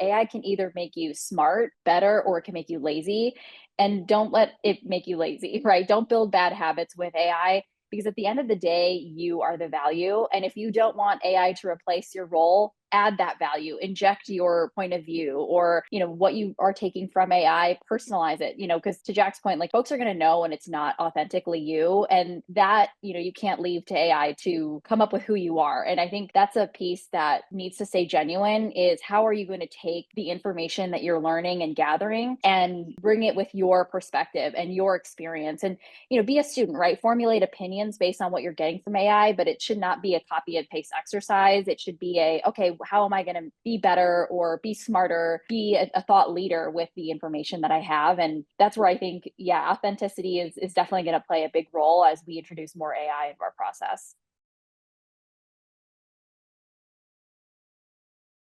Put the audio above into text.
AI can either make you smart, better, or it can make you lazy. And don't let it make you lazy, right? Don't build bad habits with AI because at the end of the day, you are the value. And if you don't want AI to replace your role, add that value, inject your point of view or, what you are taking from AI, personalize it, because to Jack's point, like folks are going to know when it's not authentically you. And that, you can't leave to AI to come up with who you are. And I think that's a piece that needs to stay genuine is how are you going to take the information that you're learning and gathering and bring it with your perspective and your experience and, be a student, right? Formulate opinions based on what you're getting from AI, but it should not be a copy and paste exercise. It should be okay, how am I going to be better or be smarter, be a thought leader with the information that I have? And that's where I think, yeah, authenticity is definitely going to play a big role as we introduce more AI into our process.